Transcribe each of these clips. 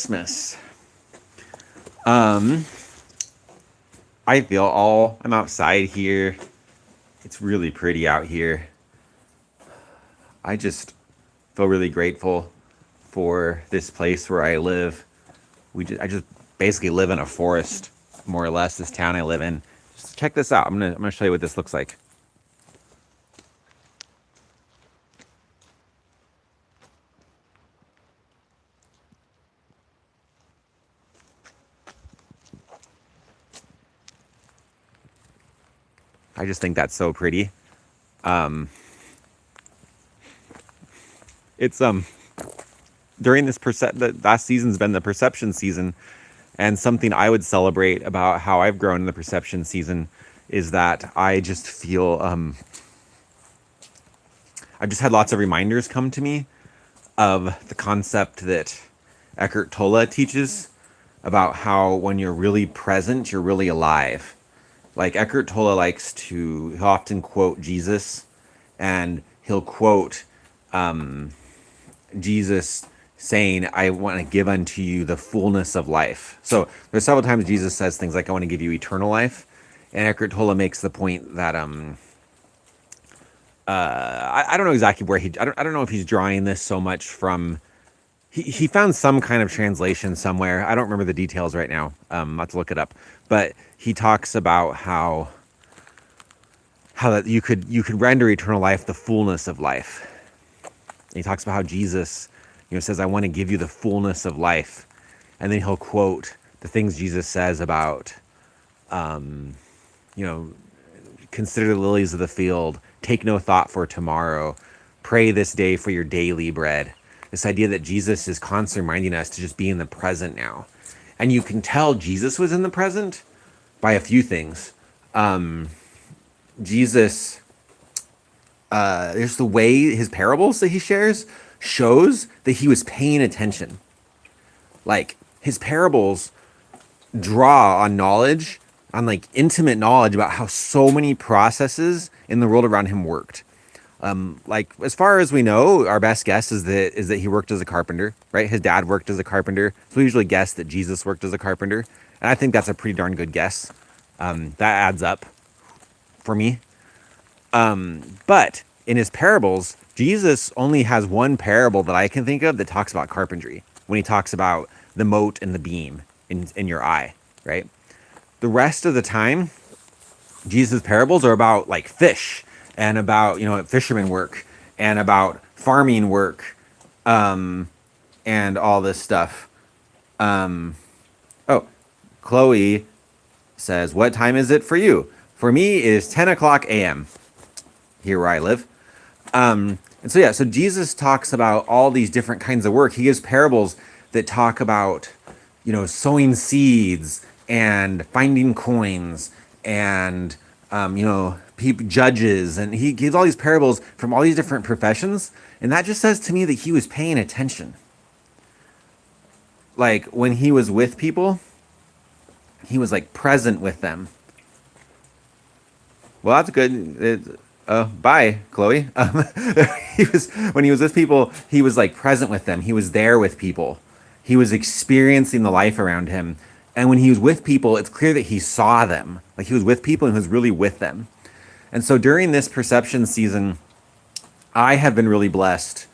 Christmas. I'm outside here. It's really pretty out here. I just feel really grateful for this place where I live. I just basically live in a forest, more or less. This town I live in. Just check this out. I'm gonna show you what this looks like. I just think that's so pretty. Um, it's during the last season's been the perception season, and something I would celebrate about how I've grown in the perception season is that I just feel I've just had lots of reminders come to me of the concept that Eckhart Tolle teaches about how when you're really present, you're really alive. Like Eckhart Tolle he'll often quote Jesus, and he'll quote Jesus saying, I want to give unto you the fullness of life. So there's several times Jesus says things like, I want to give you eternal life. And Eckhart Tolle makes the point that I don't know exactly where I don't know if he's drawing this so much from. He found some kind of translation somewhere. I don't remember the details right now. I'll have to look it up. But he talks about how that you could render eternal life the fullness of life. And he talks about how Jesus, says, I want to give you the fullness of life. And then he'll quote the things Jesus says about, you know, consider the lilies of the field, take no thought for tomorrow, pray this day for your daily bread. This idea that Jesus is constantly reminding us to just be in the present now. And you can tell Jesus was in the present by a few things. Jesus, there's the way his parables that he shares shows that he was paying attention. Like his parables draw on knowledge, on like intimate knowledge about how so many processes in the world around him worked. Like as far as we know, our best guess is that he worked as a carpenter, right? His dad worked as a carpenter, so we usually guess that Jesus worked as a carpenter, and I think that's a pretty darn good guess. That adds up for me. But in his parables, Jesus only has one parable that I can think of that talks about carpentry, when he talks about the mote and the beam in your eye, right? The rest of the time, Jesus' parables are about like fish and about, fisherman work and about farming work, and all this stuff. Oh, Chloe says, what time is it for you? For me, it is 10 o'clock a.m. here where I live. And so, yeah, so Jesus talks about all these different kinds of work. He gives parables that talk about, sowing seeds and finding coins and, judges. And he gives all these parables from all these different professions. And that just says to me that he was paying attention. Like when he was with people, he was like present with them. Well, that's good. Bye, Chloe. When he was with people, he was like present with them. He was there with people. He was experiencing the life around him. And when he was with people, it's clear that he saw them. Like he was with people and he was really with them. And so during this perception season, I have been really blessed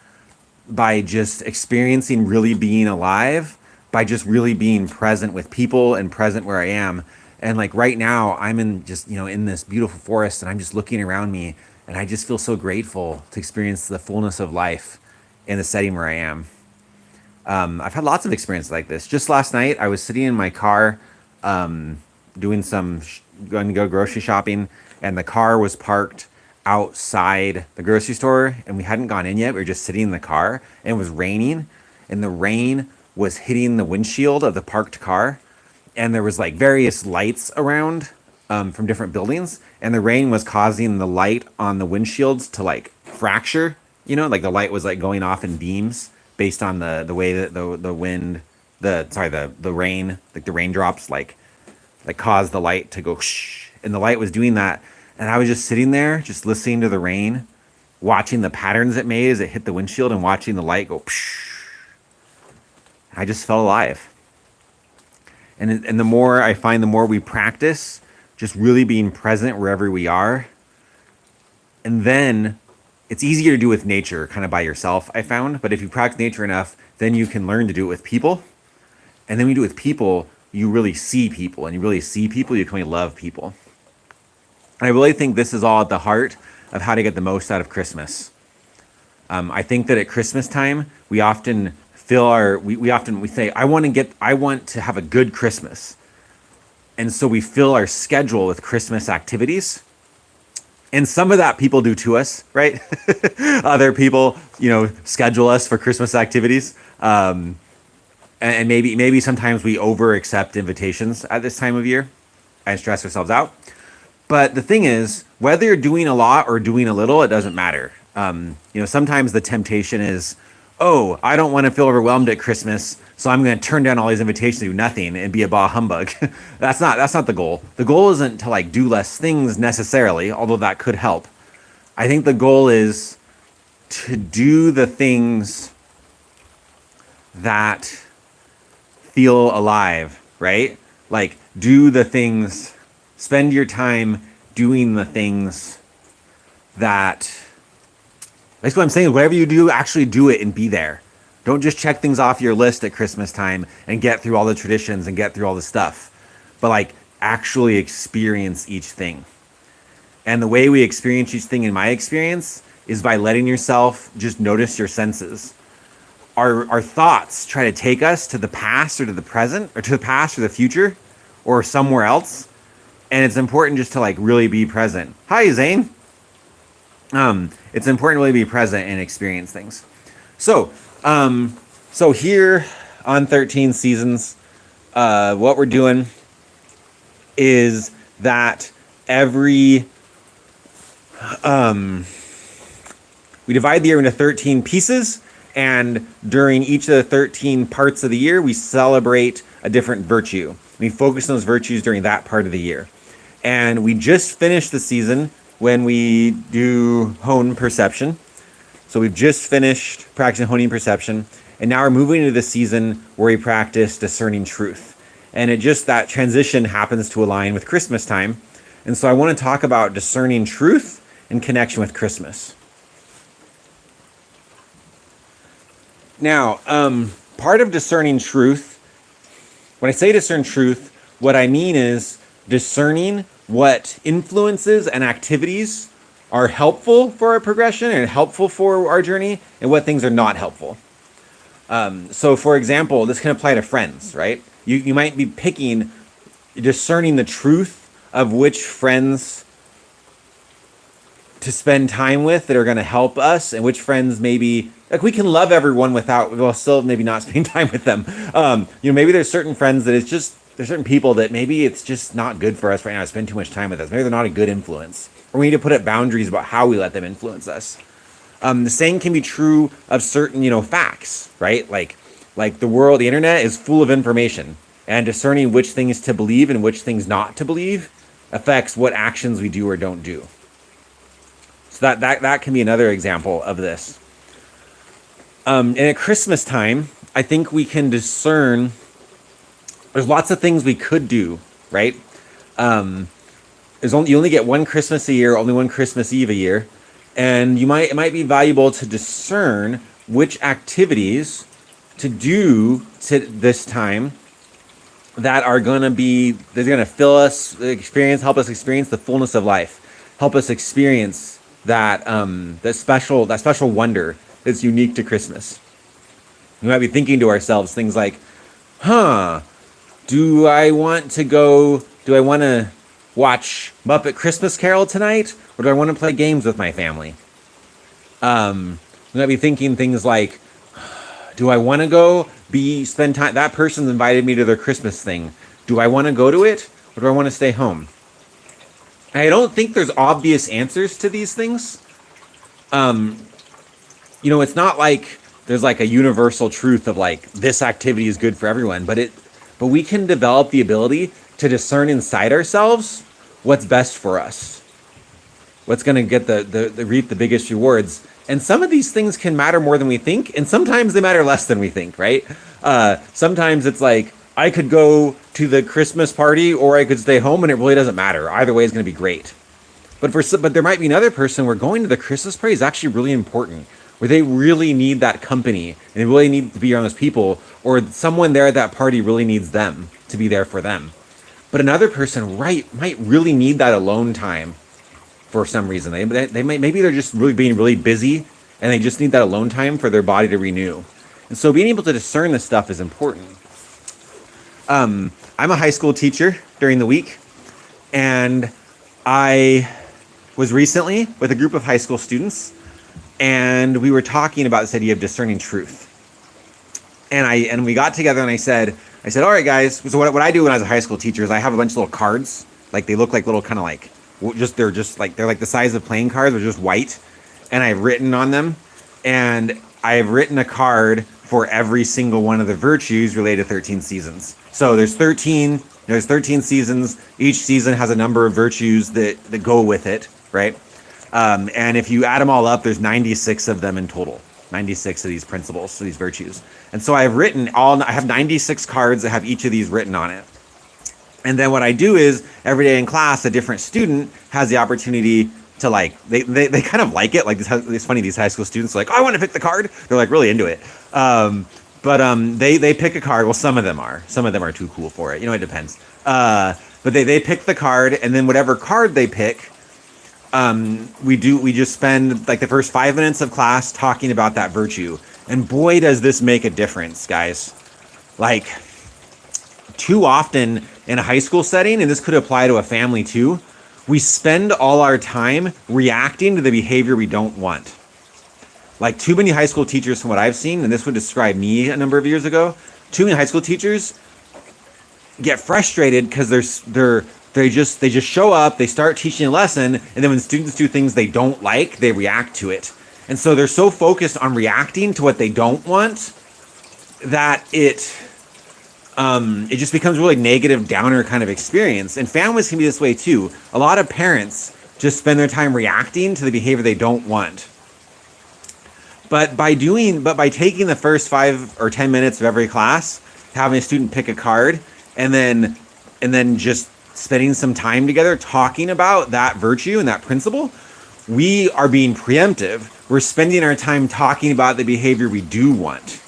by just experiencing really being alive, by just really being present with people and present where I am. And like right now, I'm in just, in this beautiful forest and I'm just looking around me and I just feel so grateful to experience the fullness of life in the setting where I am. I've had lots of experiences like this. Just last night, I was sitting in my car, doing going to go grocery shopping, and the car was parked outside the grocery store, and we hadn't gone in yet. We were just sitting in the car, and it was raining, and the rain was hitting the windshield of the parked car, and there was like various lights around from different buildings, and the rain was causing the light on the windshields to like fracture. Like the light was like going off in beams based on the way that the wind, the rain, like the raindrops like caused the light to go shh, and the light was doing that, and I was just sitting there just listening to the rain, watching the patterns it made as it hit the windshield and watching the light go psh. I just felt alive. And the more I find, the more we practice just really being present wherever we are. And then it's easier to do with nature, kind of by yourself, I found. But if you practice nature enough, then you can learn to do it with people. And then when you do it with people, you really see people. And you really see people, you can really love people. And I really think this is all at the heart of how to get the most out of Christmas. I think that at Christmas time, we often we say, I want to have a good Christmas. And so we fill our schedule with Christmas activities. And some of that people do to us, right? Other people, schedule us for Christmas activities. And maybe sometimes we over accept invitations at this time of year and stress ourselves out. But the thing is, whether you're doing a lot or doing a little, it doesn't matter. Sometimes the temptation is, oh, I don't want to feel overwhelmed at Christmas, so I'm going to turn down all these invitations to do nothing and be a bah humbug. That's not the goal. The goal isn't to do less things necessarily, although that could help. I think the goal is to do the things that feel alive, right? Do the things, spend your time doing the things that, basically what I'm saying is whatever you do, actually do it and be there. Don't just check things off your list at Christmas time and get through all the traditions and get through all the stuff, but actually experience each thing. And the way we experience each thing, in my experience, is by letting yourself just notice your senses. Our thoughts try to take us to the past or to the present, or to the past or the future, or somewhere else. And it's important just to really be present. Hi, Zane. It's important to really be present and experience things. So here on 13 Seasons, what we're doing is that we divide the year into 13 pieces, and during each of the 13 parts of the year, we celebrate a different virtue. We focus on those virtues during that part of the year. And we just finished the season when we do hone perception. So we've just finished practicing honing perception, and now we're moving into the season where we practice discerning truth. And that transition happens to align with Christmas time. And so I want to talk about discerning truth in connection with Christmas. Now, part of discerning truth, when I say discern truth, what I mean is discerning what influences and activities are helpful for our progression and helpful for our journey, and what things are not helpful. So for example, this can apply to friends, right? You might be discerning the truth of which friends to spend time with that are going to help us, and which friends maybe, we can love everyone while still maybe not spending time with them. Maybe there's certain friends that there's certain people that maybe it's just not good for us right now to spend too much time with us. Maybe they're not a good influence. Or we need to put up boundaries about how we let them influence us. The same can be true of certain, facts, right? Like the internet is full of information, and discerning which things to believe and which things not to believe affects what actions we do or don't do. So that can be another example of this. And at Christmas time, I think we can discern. There's lots of things we could do, right? You only get one Christmas a year, only one Christmas Eve a year, and it might be valuable to discern which activities to do to this time that are going to fill us, help us experience the fullness of life, help us experience that special wonder that's unique to Christmas. We might be thinking to ourselves things like, do I want to watch Muppet Christmas Carol tonight, or do I want to play games with my family? We might be thinking things like, do I want to go spend time? That person's invited me to their Christmas thing. Do I want to go to it, or do I want to stay home? I don't think there's obvious answers to these things. It's not like there's a universal truth of this activity is good for everyone, but we can develop the ability to discern inside ourselves what's best for us, what's going to get reap the biggest rewards. And some of these things can matter more than we think, and sometimes they matter less than we think, right? Sometimes it's like I could go to the Christmas party or I could stay home, and it really doesn't matter. Either way is going to be great. But there might be another person where going to the Christmas party is actually really important, where they really need that company and they really need to be around those people, or someone there at that party really needs them to be there for them. But another person, right, might really need that alone time for some reason. They might, maybe they're just really being really busy and they just need that alone time for their body to renew. And so being able to discern this stuff is important. I'm a high school teacher during the week, and I was recently with a group of high school students, and we were talking about this idea of discerning truth. And we got together and I said, all right, guys. So what I do when I was a high school teacher is I have a bunch of little cards, like they look like little kind of like they're like the size of playing cards, they're just white, and I've written on them, and I've written a card for every single one of the virtues related to 13 seasons. So there's 13 seasons. Each season has a number of virtues that go with it, right? And if you add them all up, there's 96 of them in total. 96 of these principles, so these virtues. And so I have 96 cards that have each of these written on it. And then what I do is every day in class, a different student has the opportunity to they kind of like it. Like it's funny, these high school students are like, oh, I want to pick the card. They're like really into it. They pick a card. Well, some of them are too cool for it. It depends. But they pick the card, and then whatever card they pick, we just spend like the first 5 minutes of class talking about that virtue. And boy, does this make a difference, guys. Like, too often in a high school setting, and this could apply to a family too, we spend all our time reacting to the behavior we don't want. Like, too many high school teachers, from what I've seen, and this would describe me a number of years ago, too many high school teachers get frustrated because they just show up, they start teaching a lesson, and then when students do things they don't like, they react to it. And so they're so focused on reacting to what they don't want that it just becomes a really negative, downer kind of experience. And families can be this way too. A lot of parents just spend their time reacting to the behavior they don't want. But by taking the first 5 or 10 minutes of every class, having a student pick a card, and then just spending some time together talking about that virtue and that principle, we are being preemptive. We're spending our time talking about the behavior we do want.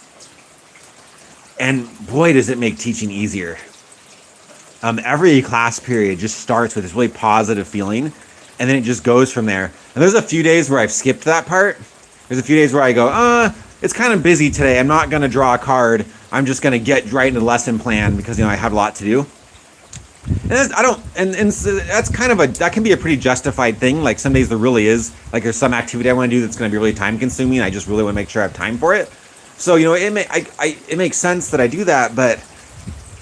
And boy, does it make teaching easier. Every class period just starts with this really positive feeling, and then it just goes from there. And there's a few days where I've skipped that part. There's a few days where I go, it's kind of busy today. I'm not going to draw a card. I'm just going to get right into the lesson plan because I have a lot to do. And so that's that can be a pretty justified thing. Like some days there really is, like there's some activity I want to do that's going to be really time consuming. I just really want to make sure I have time for it. So, it makes sense that I do that, but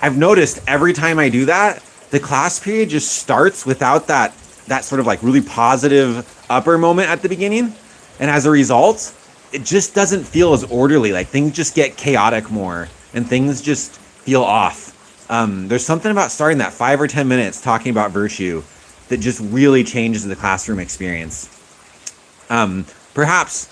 I've noticed every time I do that, the class period just starts without that sort of like really positive upper moment at the beginning. And as a result, it just doesn't feel as orderly. Like things just get chaotic more and things just feel off. There's something about starting that 5 or 10 minutes talking about virtue that just really changes the classroom experience. Perhaps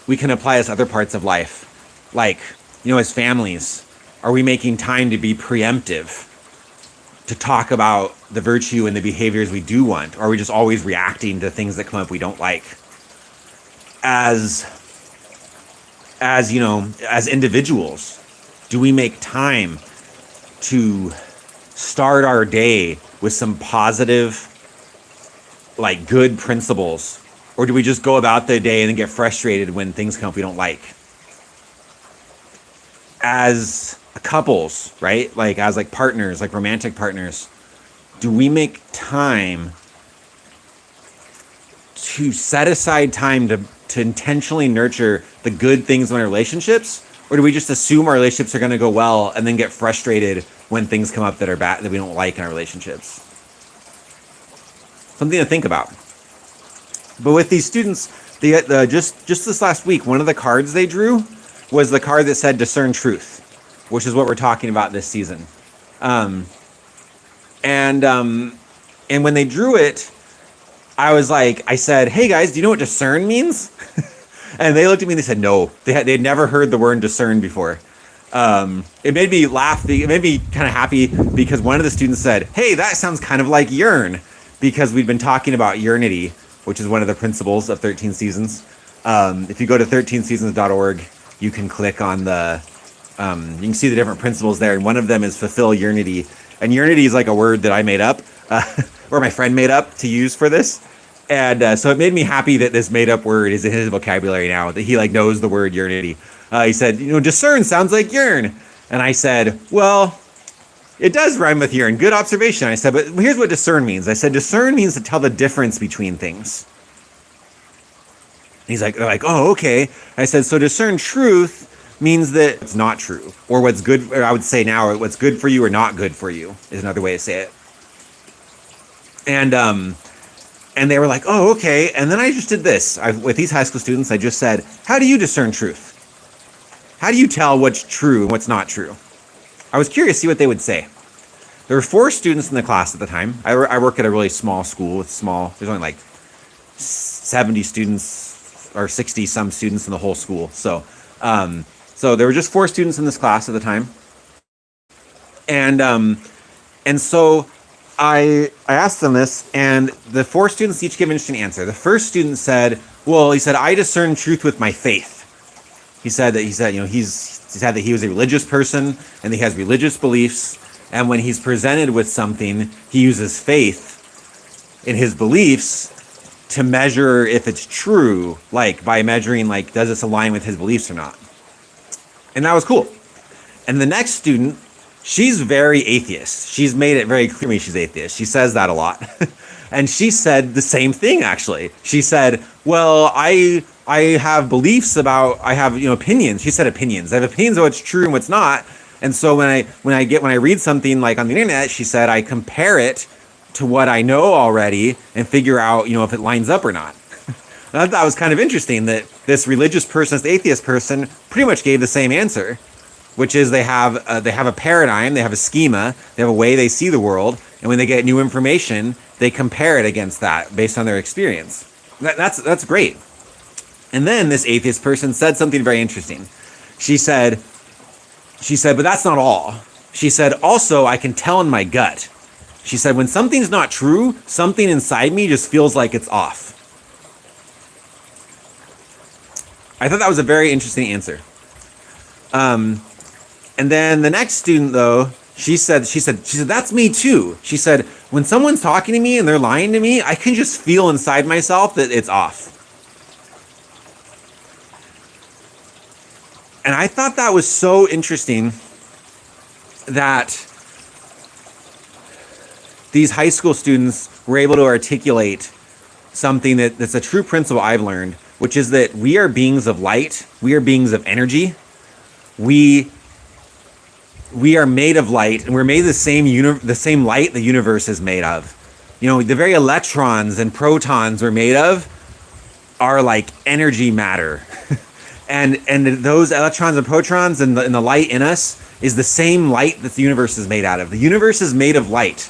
we can apply this to other parts of life. Like, as families, are we making time to be preemptive, to talk about the virtue and the behaviors we do want? Or are we just always reacting to things that come up we don't like? As individuals, do we make time to start our day with some positive, like good principles? Or do we just go about the day and then get frustrated when things come up we don't like? As couples, right? Like as like partners, like romantic partners, do we make time to set aside time to intentionally nurture the good things in our relationships? Or do we just assume our relationships are going to go well and then get frustrated when things come up that are bad, that we don't like in our relationships? Something to think about. But with these students, just this last week, one of the cards they drew was the card that said discern truth, which is what we're talking about this season. And when they drew it, I said, hey guys, do you know what discern means? And they looked at me and they said no. They had never heard the word discern before. It made me laugh. It made me kind of happy because one of the students said, "Hey, that sounds kind of like yearn," because we've been talking about yearnity, which is one of the principles of 13 Seasons. If you go to 13seasons.org, you can click on you can see the different principles there, and one of them is fulfill yearnity. And yearnity is like a word that I made up, or my friend made up to use for this. And so it made me happy that this made up word is in his vocabulary now, that he like knows the word yearnity. He said, discern sounds like yearn. And I said, well, it does rhyme with yearn. Good observation. I said, but here's what discern means. I said, discern means to tell the difference between things. He's like, oh, okay. I said, so discern truth means that it's not true, or what's good, or I would say now, or what's good for you or not good for you is another way to say it. And they were like, oh, okay. And then I just did this. With these high school students, I just said, how do you discern truth? How do you tell what's true and what's not true? I was curious to see what they would say. There were 4 students in the class at the time. I work at a really small school there's only like 70 students or 60 some students in the whole school. So there were just 4 students in this class at the time. And so I asked them this, and the 4 students each gave an interesting answer. The first student said, I discern truth with my faith. He said that he said that he was a religious person and he has religious beliefs, and when he's presented with something, he uses faith in his beliefs to measure if it's true, like by measuring does this align with his beliefs or not. And that was cool. And the next student, she's very atheist. She's made it very clear to me she's atheist. She says that a lot. And she said the same thing, actually. She said, well, I have beliefs about, I have, opinions. She said opinions. I have opinions of what's true and what's not. And so when I read something like on the internet, she said, I compare it to what I know already and figure out, if it lines up or not. And I thought that was kind of interesting that this religious person, this atheist person, pretty much gave the same answer, which is they have a paradigm, they have a schema, they have a way they see the world, and when they get new information, they compare it against that based on their experience. That's great. And then this atheist person said something very interesting. She said, but that's not all. She said, also, I can tell in my gut. She said, when something's not true, something inside me just feels like it's off. I thought that was a very interesting answer. And then the next student, though, she said, that's me too. She said, when someone's talking to me and they're lying to me, I can just feel inside myself that it's off. And I thought that was so interesting that these high school students were able to articulate something that's a true principle I've learned, which is that we are beings of light. We are beings of energy. We are made of light, and we're made the same light the universe is made of. The very electrons and protons we're made of are like energy matter. and those electrons and protons and the light in us is the same light that the universe is made out of. The universe is made of light.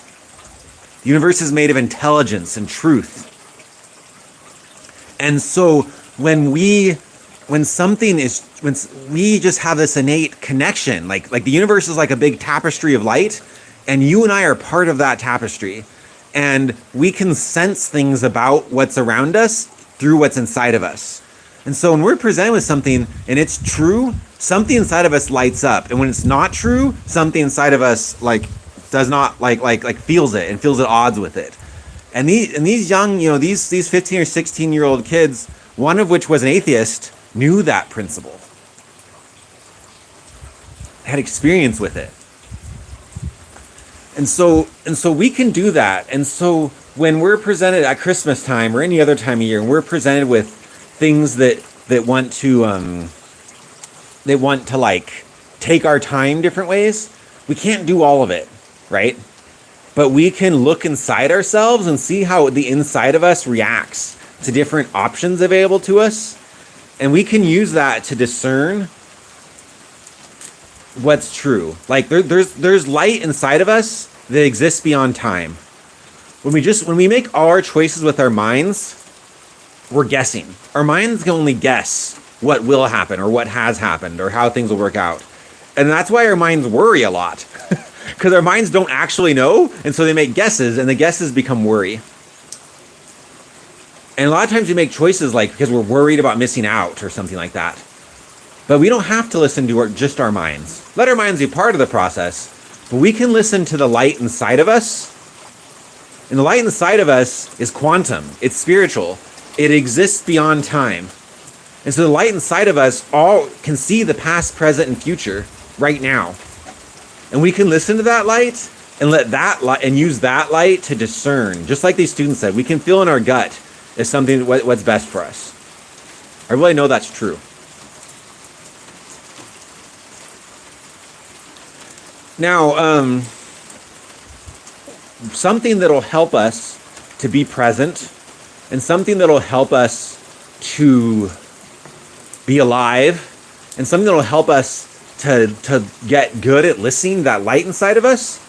The universe is made of intelligence and truth. And so when we just have this innate connection, like the universe is like a big tapestry of light, and you and I are part of that tapestry, and we can sense things about what's around us through what's inside of us. And so when we're presented with something and it's true, something inside of us lights up, and when it's not true, something inside of us does not feels it and feels at odds with it. And these young, these 15 or 16-year-old kids, one of which was an atheist, knew that principle, had experience with it. And so we can do that. And so when we're presented at Christmas time or any other time of year, and we're presented with things that want to take our time different ways, we can't do all of it, right? But we can look inside ourselves and see how the inside of us reacts to different options available to us. And we can use that to discern what's true. There's light inside of us that exists beyond time. When we make all our choices with our minds, we're guessing. Our minds can only guess what will happen or what has happened or how things will work out. And that's why our minds worry a lot. Because our minds don't actually know, and so they make guesses, and the guesses become worry. And a lot of times we make choices like because we're worried about missing out or something like that. But we don't have to listen to just our minds. Let our minds be part of the process, but we can listen to the light inside of us. And the light inside of us is quantum. It's spiritual. It exists beyond time. And so the light inside of us all can see the past, present, and future right now. And we can listen to that light and let that light and use that light to discern. Just like these students said, we can feel in our gut is something what's best for us. I really know that's true. Now, something that'll help us to be present and something that'll help us to be alive and something that'll help us to get good at listening, that light inside of us,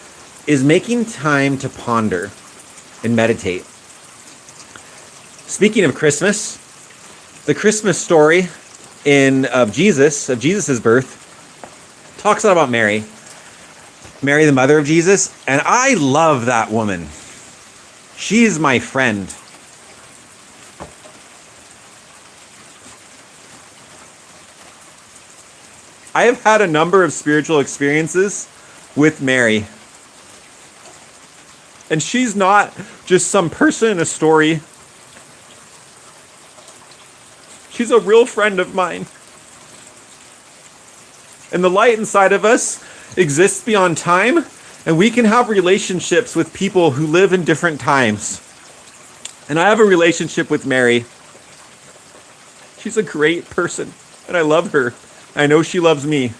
is making time to ponder and meditate. Speaking of Christmas, the Christmas story of Jesus' birth, talks a lot about Mary, the mother of Jesus, and I love that woman. She's my friend. I have had a number of spiritual experiences with Mary. And she's not just some person in a story. She's a real friend of mine. And the light inside of us exists beyond time, and we can have relationships with people who live in different times. And I have a relationship with Mary. She's a great person, and I love her. I know she loves me.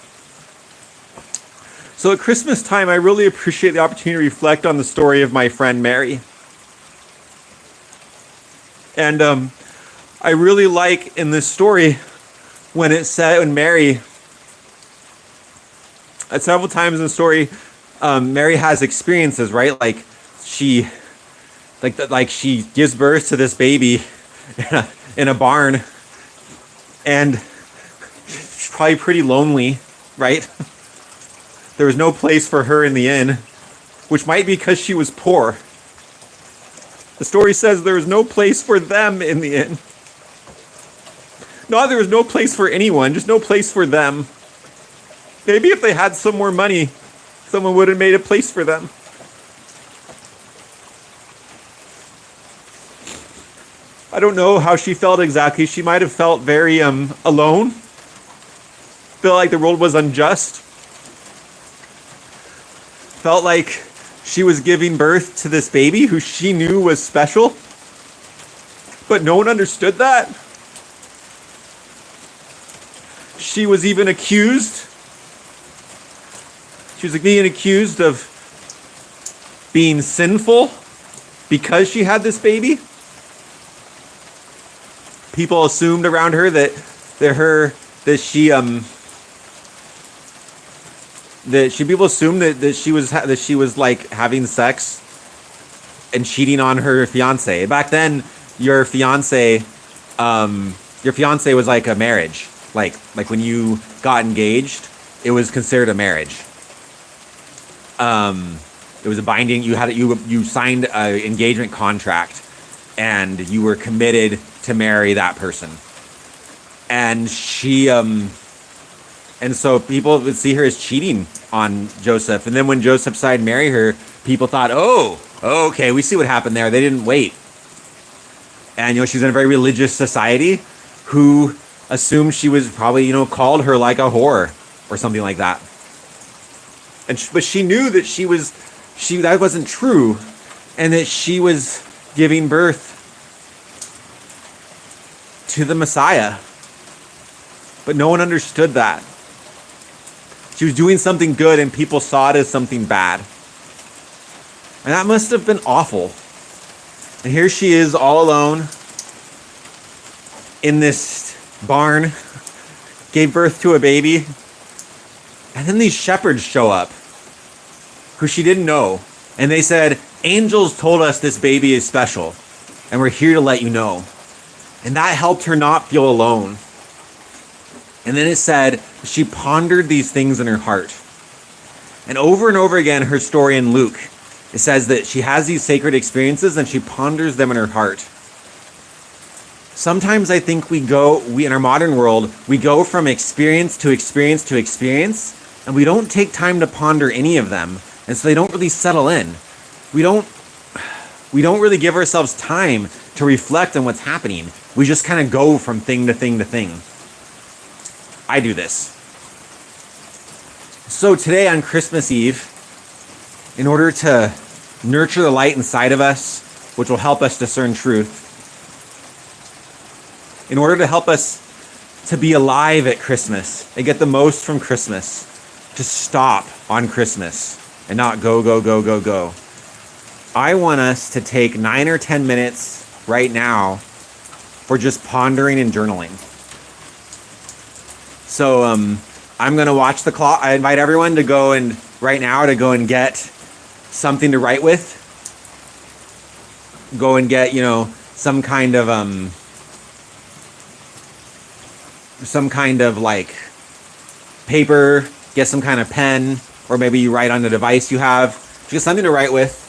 So at Christmas time, I really appreciate the opportunity to reflect on the story of my friend Mary. And I really like in this story when Mary, at several times in the story, Mary has experiences, right? Like she gives birth to this baby in a barn, and she's probably pretty lonely, right? There was no place for her in the inn, which might be because she was poor. The story says there was no place for them in the inn. No, there was no place for anyone, just no place for them. Maybe if they had some more money, someone would have made a place for them. I don't know how she felt exactly. She might have felt very alone. Felt like the world was unjust. Felt like she was giving birth to this baby who she knew was special. But no one understood that. She was even accused. She was being accused of being sinful because she had this baby. People assumed around her that people assumed that she was like having sex and cheating on her fiance. Back then, your fiance was like a marriage. Like when you got engaged, it was considered a marriage. It was a binding. You signed an engagement contract, and you were committed to marry that person. And and so people would see her as cheating on Joseph. And then when Joseph decided to marry her, people thought, oh, okay, we see what happened there. They didn't wait. And she's in a very religious society who assumed she was probably called her like a whore or something like that. But she knew that that wasn't true, and that she was giving birth to the Messiah. But no one understood that. She was doing something good, and people saw it as something bad. And that must have been awful. And here she is all alone in this barn, gave birth to a baby. And then these shepherds show up who she didn't know. And they said, angels told us this baby is special, and we're here to let you know. And that helped her not feel alone. And then it said she pondered these things in her heart. And over again, her story in Luke, it says that she has these sacred experiences and she ponders them in her heart. Sometimes I think we in our modern world, we go from experience to experience to experience, and we don't take time to ponder any of them. And so they don't really settle in. We don't really give ourselves time to reflect on what's happening. We just kind of go from thing to thing to thing. I do this. So today on Christmas Eve, in order to nurture the light inside of us, which will help us discern truth, in order to help us to be alive at Christmas and get the most from Christmas, to stop on Christmas and not go, go, go, go, go, I want us to take 9 or 10 minutes right now for just pondering and journaling. So I'm going to watch the clock. I invite everyone to go and right now to go and get something to write with. Go and get, some kind of like paper, get some kind of pen, or maybe you write on the device you have. Just something to write with.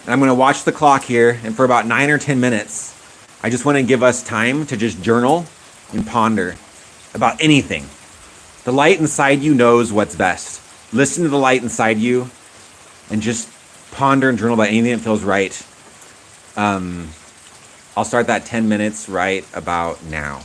And I'm going to watch the clock here, and for about 9 or 10 minutes, I just want to give us time to just journal and ponder about anything. The light inside you knows what's best. Listen to the light inside you and just ponder and journal about anything that feels right. I'll start that 10 minutes right about now.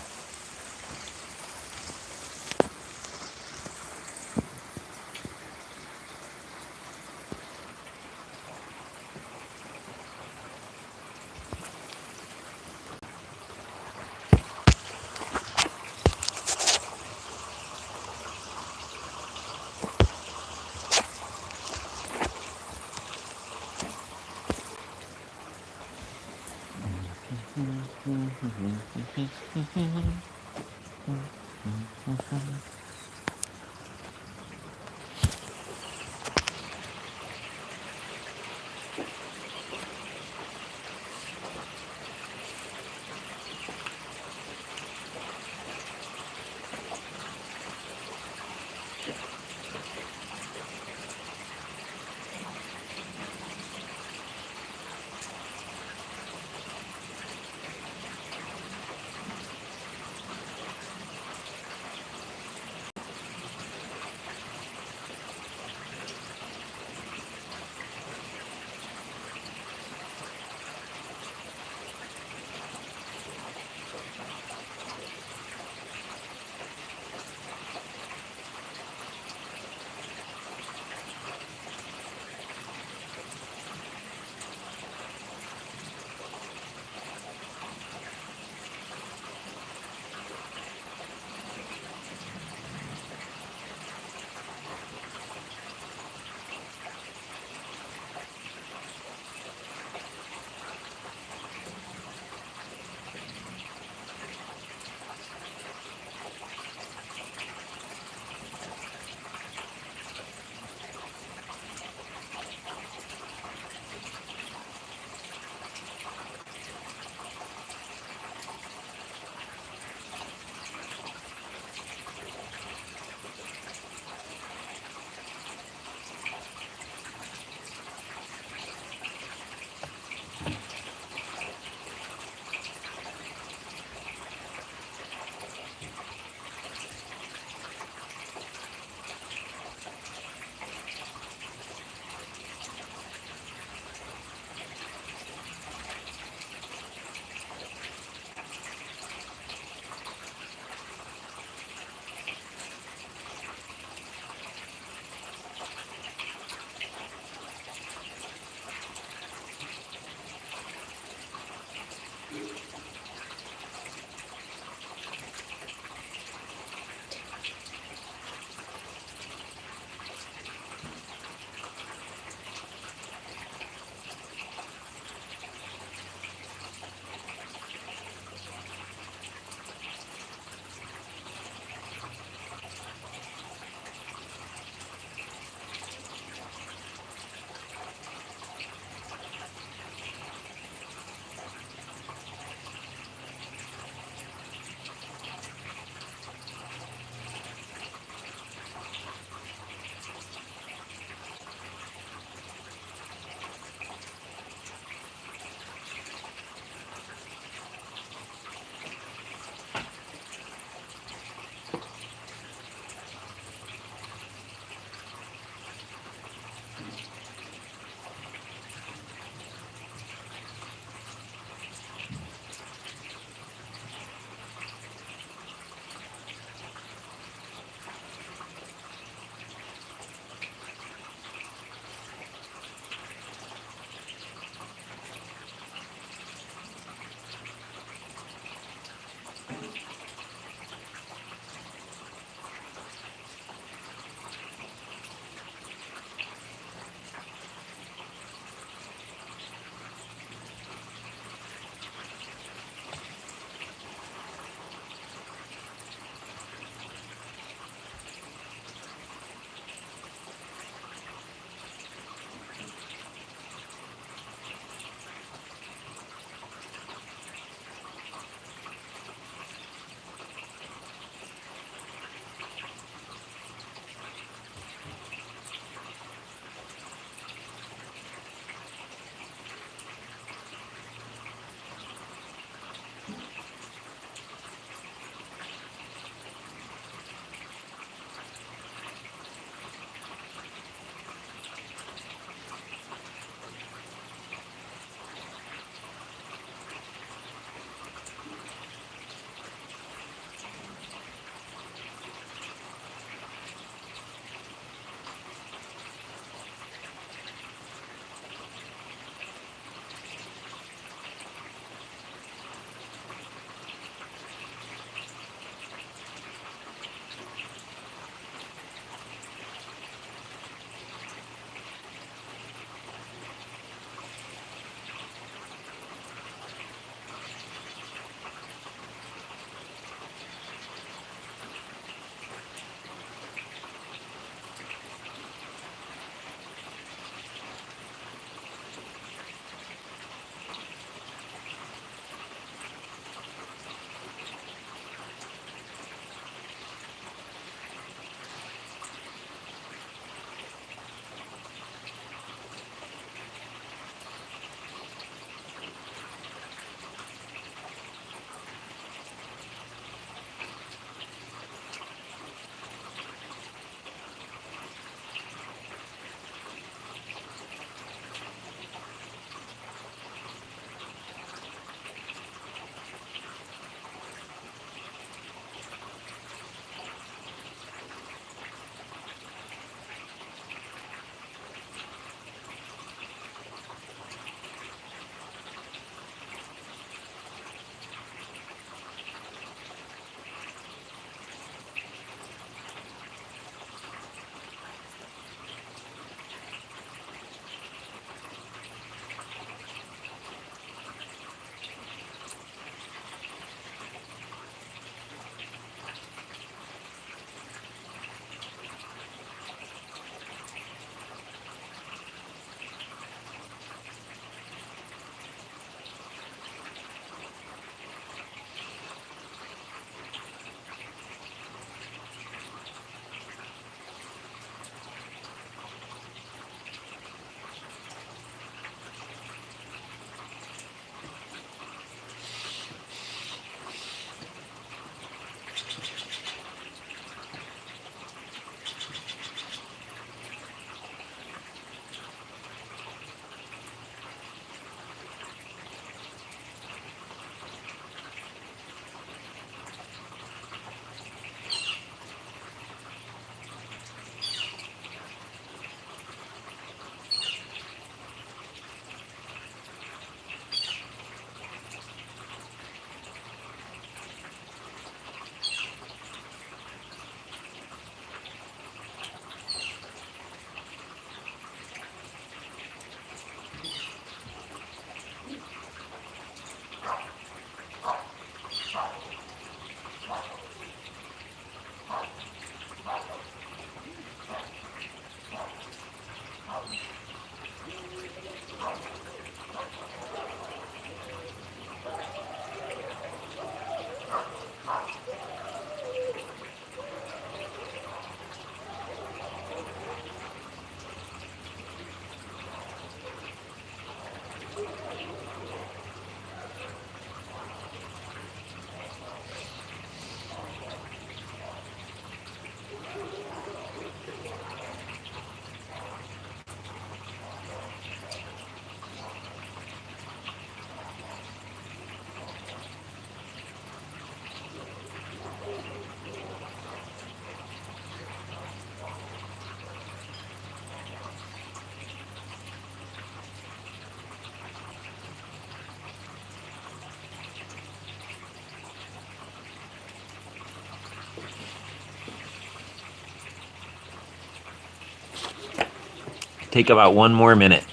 Take about one more minute.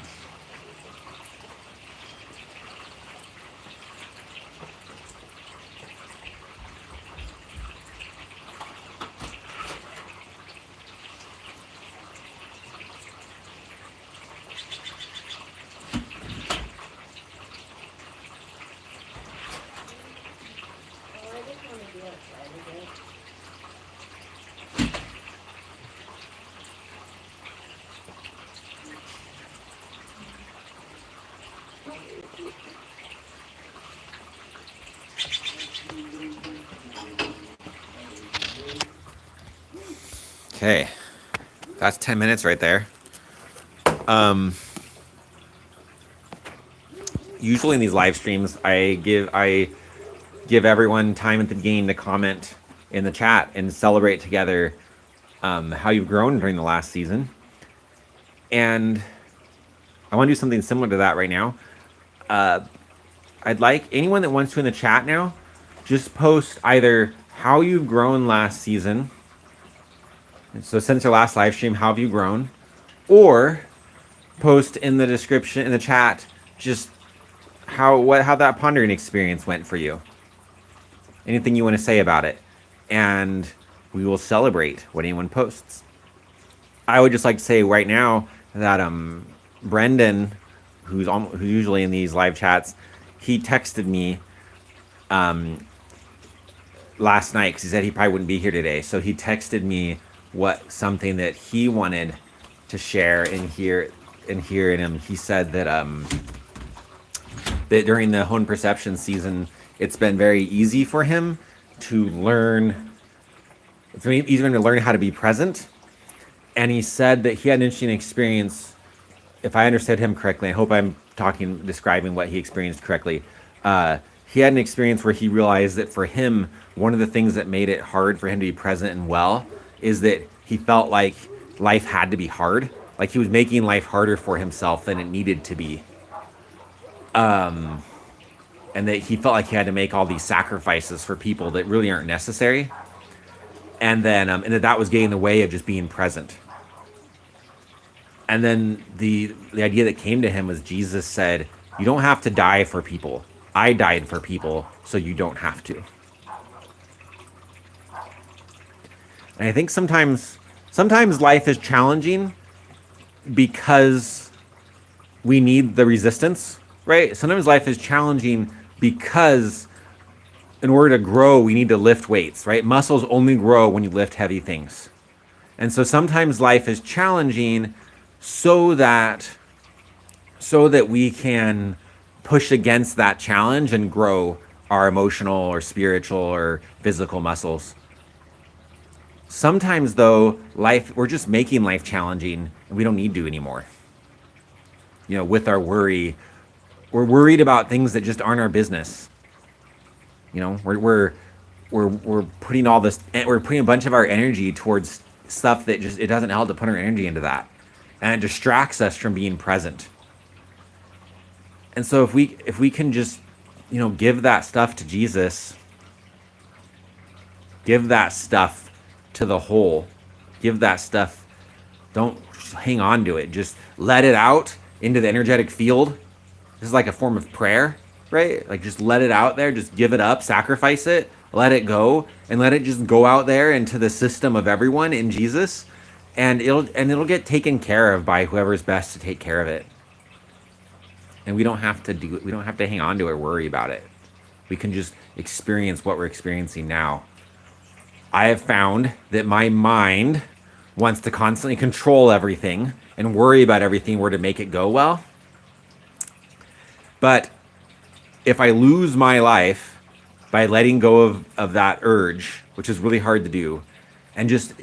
Okay, that's 10 minutes right there. Usually in these live streams, I give everyone time at the beginning to comment in the chat and celebrate together how you've grown during the last season. And I want to do something similar to that right now. I'd like anyone that wants to in the chat now, just post either how you've grown last season. So since our last live stream, how have you grown? Or post in the description, in the chat, just how that pondering experience went for you. Anything you want to say about it. And we will celebrate what anyone posts. I would just like to say right now that Brendan, who's usually in these live chats, he texted me last night because he said he probably wouldn't be here today. So he texted me something that he wanted to share and hear. And he said that that during the Hone Perception season, it's been very easy for him to learn. It's been easy for him to learn how to be present. And he said that he had an interesting experience. If I understood him correctly, I hope I'm describing what he experienced correctly. He had an experience where he realized that for him, one of the things that made it hard for him to be present and well is that he felt like life had to be hard. Like he was making life harder for himself than it needed to be. And that he felt like he had to make all these sacrifices for people that really aren't necessary. And then, and that was getting in the way of just being present. And then the idea that came to him was Jesus said, you don't have to die for people. I died for people, so you don't have to. And I think sometimes life is challenging because we need the resistance, right? Sometimes life is challenging because in order to grow, we need to lift weights, right? Muscles only grow when you lift heavy things. And so sometimes life is challenging so that we can push against that challenge and grow our emotional or spiritual or physical muscles. Sometimes though, we're just making life challenging and we don't need to anymore. You know, with our worry, we're worried about things that just aren't our business. You know, we're putting we're putting a bunch of our energy towards stuff that it doesn't help to put our energy into that. And it distracts us from being present. And so if we can just, you know, give that stuff to Jesus, give that stuff to the whole, give that stuff, don't hang on to it. Just let it out into the energetic field. This is like a form of prayer, right? Like just let it out there, just give it up, sacrifice it, let it go, and let it just go out there into the system of everyone in Jesus. And it'll get taken care of by whoever's best to take care of it. And we don't have to hang on to it or worry about it. We can just experience what we're experiencing now. I have found that my mind wants to constantly control everything and worry about everything where to make it go well. But if I lose my life by letting go of that urge, which is really hard to do, and just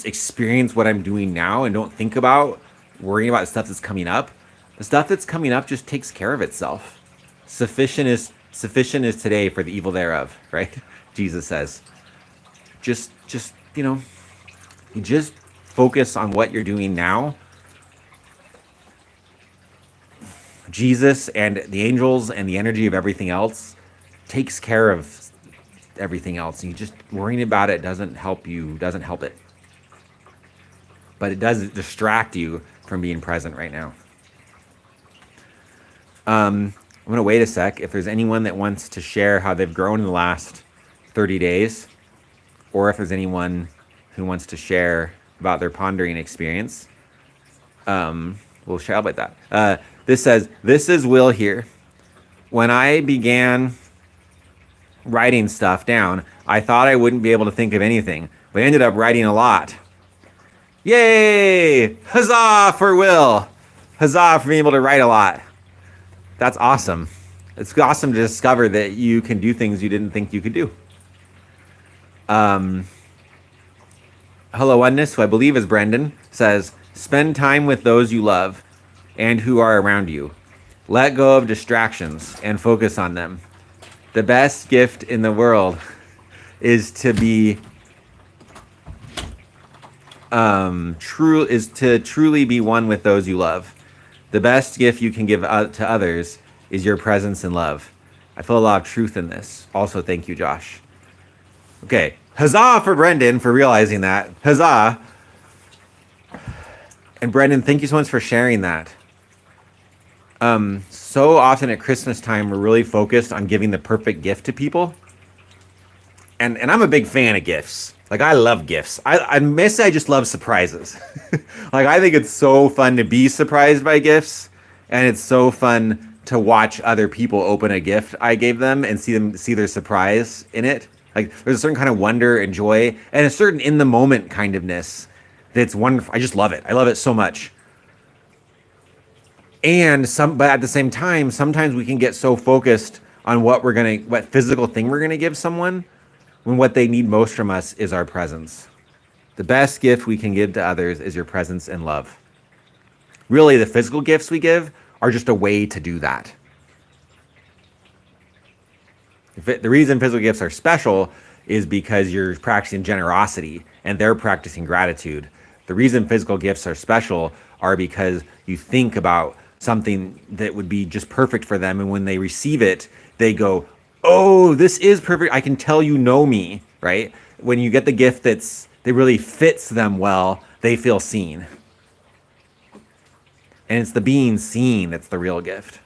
experience what I'm doing now and don't think about worrying about stuff that's coming up, the stuff that's coming up just takes care of itself. Sufficient is today for the evil thereof, right? Jesus says. Just you know, you just focus on what you're doing now. Jesus and the angels and the energy of everything else takes care of everything else. And you just worrying about it doesn't help it. But it does distract you from being present right now. I'm going to wait a sec. If there's anyone that wants to share how they've grown in the last 30 days, or if there's anyone who wants to share about their pondering experience, we'll share about that. This says, "This is Will here. When I began writing stuff down, I thought I wouldn't be able to think of anything, but I ended up writing a lot. Yay! Huzzah for Will! Huzzah for being able to write a lot. That's awesome. It's awesome to discover that you can do things you didn't think you could do." Hello Oneness, who I believe is Brendan, says, "Spend time with those you love and who are around you. Let go of distractions and focus on them. The best gift in the world is to be truly be one with those you love. The best gift you can give to others is your presence and love." I feel a lot of truth in this. Also, thank you, Josh. Okay, huzzah for Brendan for realizing that. Huzzah. And Brendan, thank you so much for sharing that. So often at Christmas time, we're really focused on giving the perfect gift to people. And I'm a big fan of gifts. Like, I love gifts. I just love surprises. Like, I think it's so fun to be surprised by gifts. And it's so fun to watch other people open a gift I gave them and see their surprise in it. Like, there's a certain kind of wonder and joy and a certain in the moment kind ofness that's wonderful. I just love it. I love it so much. But at the same time, sometimes we can get so focused on what physical thing we're gonna give someone, when what they need most from us is our presence. The best gift we can give to others is your presence and love. Really, the physical gifts we give are just a way to do that. The reason physical gifts are special is because you're practicing generosity and they're practicing gratitude. The reason physical gifts are special are because you think about something that would be just perfect for them, and when they receive it, they go, "Oh, this is perfect. I can tell you know me," right? When you get the gift that really fits them well, they feel seen. And it's the being seen that's the real gift.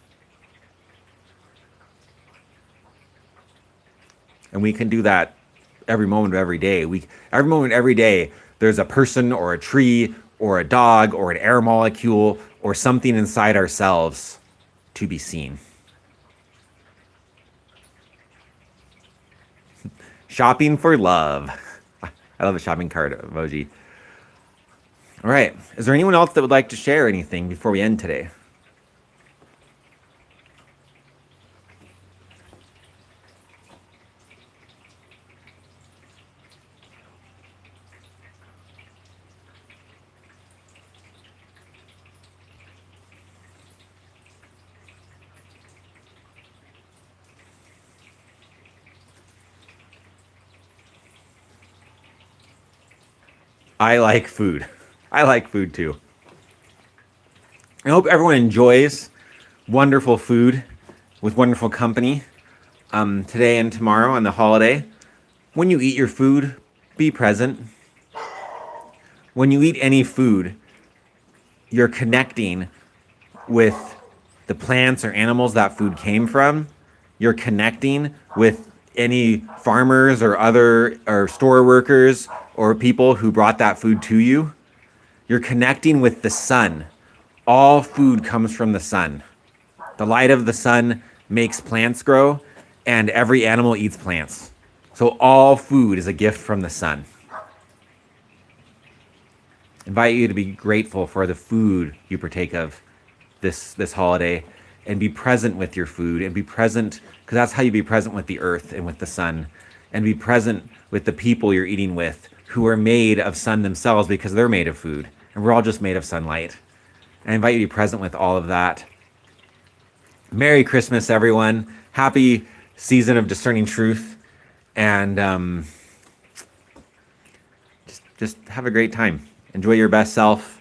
And we can do that every moment of every day. Every moment, every day, there's a person or a tree or a dog or an air molecule or something inside ourselves to be seen. Shopping for love. I love a shopping cart emoji. All right. Is there anyone else that would like to share anything before we end today? I like food. I like food too. I hope everyone enjoys wonderful food with wonderful company today and tomorrow on the holiday. When you eat your food, be present. When you eat any food, you're connecting with the plants or animals that food came from. You're connecting with any farmers or store workers or people who brought that food to you. You're connecting with the sun. All food comes from the sun. The light of the sun makes plants grow, and every animal eats plants. So all food is a gift from the sun. I invite you to be grateful for the food you partake of this holiday, and be present with your food, and be present, because that's how you be present with the earth and with the sun, and be present with the people you're eating with, who are made of sun themselves because they're made of food. And we're all just made of sunlight. And I invite you to be present with all of that. Merry Christmas, everyone. Happy season of discerning truth. And just have a great time. Enjoy your best self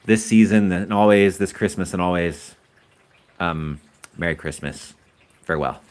this season and always, this Christmas and always. Merry Christmas. Farewell.